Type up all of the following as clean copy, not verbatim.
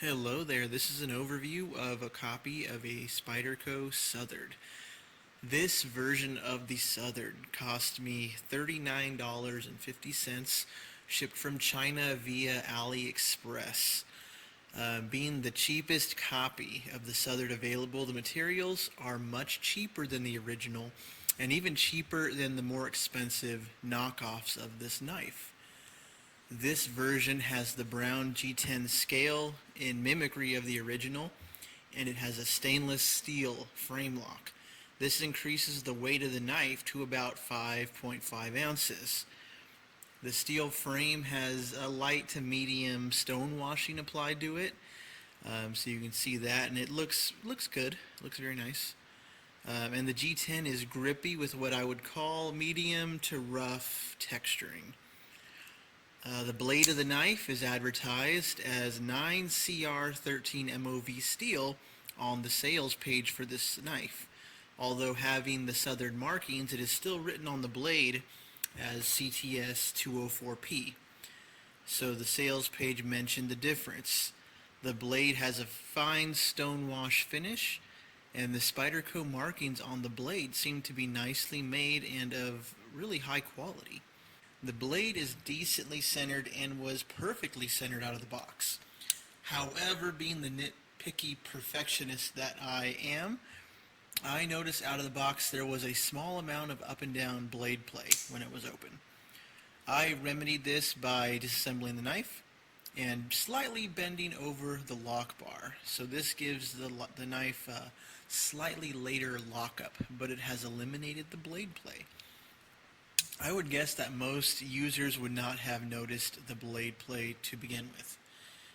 Hello there, this is an overview of a copy of a Spyderco Southard. This version of the Southard cost me $39.50, shipped from China via AliExpress. Being the cheapest copy of the Southard available, the materials are much cheaper than the original and even cheaper than the more expensive knockoffs of this knife. This version has the brown G10 scale in mimicry of the original, and it has a stainless steel frame lock. This increases the weight of the knife to about 5.5 ounces. The steel frame has a light to medium stone washing applied to it, so you can see that, and it looks good. It looks very nice. And the G10 is grippy with what I would call medium to rough texturing. The blade of the knife is advertised as 9CR13 MOV steel on the sales page for this knife. Although having the Southern markings, it is still written on the blade as CTS 204P. So the sales page mentioned the difference. The blade has a fine stonewash finish, and the Spyderco markings on the blade seem to be nicely made and of really high quality. The blade is decently centered and was perfectly centered out of the box. However, being the nitpicky perfectionist that I am, I noticed out of the box there was a small amount of up and down blade play when it was open. I remedied this by disassembling the knife and slightly bending over the lock bar. So this gives the knife a slightly later lockup, but it has eliminated the blade play. I would guess that most users would not have noticed the blade play to begin with.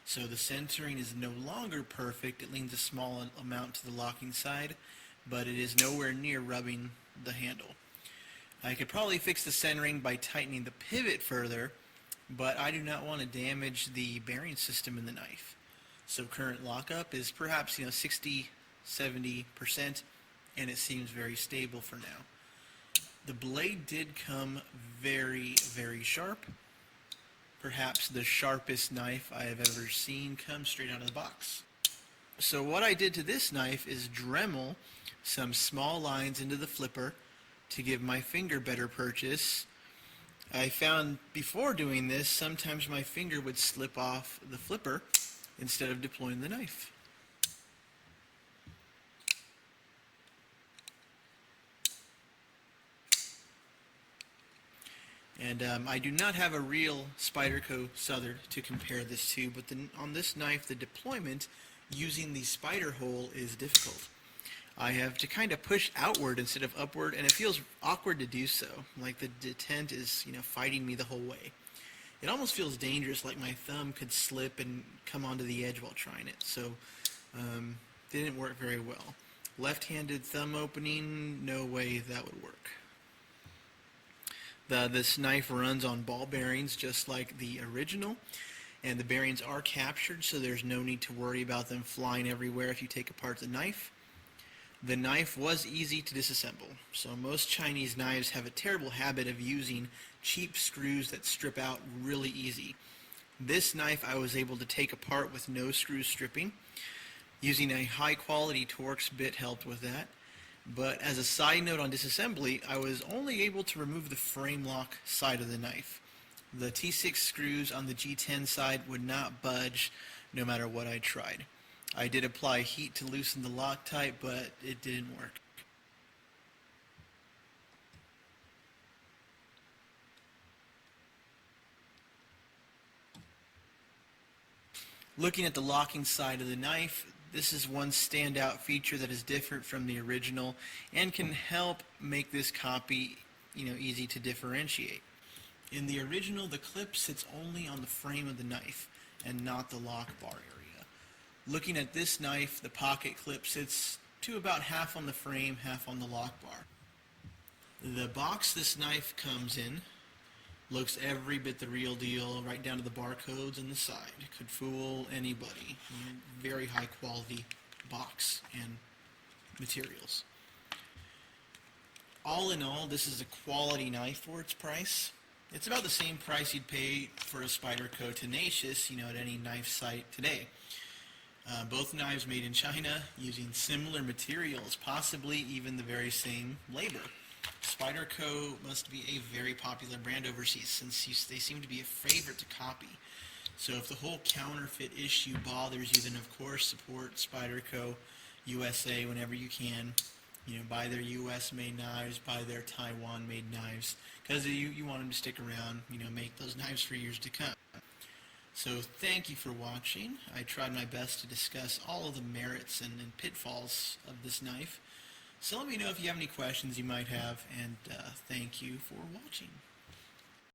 So the centering is no longer perfect. It leans a small amount to the locking side, but it is nowhere near rubbing the handle. I could probably fix the centering by tightening the pivot further, but I do not want to damage the bearing system in the knife. So current lockup is perhaps 60-70%, and it seems very stable for now. The blade did come very, very sharp. Perhaps the sharpest knife I have ever seen come straight out of the box. So what I did to this knife is Dremel some small lines into the flipper to give my finger better purchase. I found before doing this, sometimes my finger would slip off the flipper instead of deploying the knife. And I do not have a real Spyderco Southard to compare this to, but on this knife, the deployment using the spider hole is difficult. I have to kind of push outward instead of upward, and it feels awkward to do so, like the detent is, fighting me the whole way. It almost feels dangerous, like my thumb could slip and come onto the edge while trying it, so didn't work very well. Left-handed thumb opening, no way that would work. This knife runs on ball bearings just like the original, and the bearings are captured, so there's no need to worry about them flying everywhere if you take apart the knife. The knife was easy to disassemble, so most Chinese knives have a terrible habit of using cheap screws that strip out really easy. This knife I was able to take apart with no screw stripping. Using a high quality Torx bit helped with that. But as a side note on disassembly, I was only able to remove the frame lock side of the knife. The T6 screws on the G10 side would not budge no matter what I tried. I did apply heat to loosen the Loctite, but it didn't work. Looking at the locking side of the knife, this is one standout feature that is different from the original and can help make this copy, easy to differentiate. In the original, the clip sits only on the frame of the knife and not the lock bar area. Looking at this knife, the pocket clip sits to about half on the frame, half on the lock bar. The box this knife comes in looks every bit the real deal, right down to the barcodes on the side. Could fool anybody. Very high quality box and materials. All in all, this is a quality knife for its price. It's about the same price you'd pay for a Spyderco Tenacious, at any knife site today. Both knives made in China using similar materials, possibly even the very same labor. Spyderco must be a very popular brand overseas since they seem to be a favorite to copy. So if the whole counterfeit issue bothers you, then of course support Spyderco USA whenever you can. Buy their U.S.-made knives, buy their Taiwan-made knives, because you want them to stick around, make those knives for years to come. So thank you for watching. I tried my best to discuss all of the merits and pitfalls of this knife. So let me know if you have any questions you might have, and thank you for watching.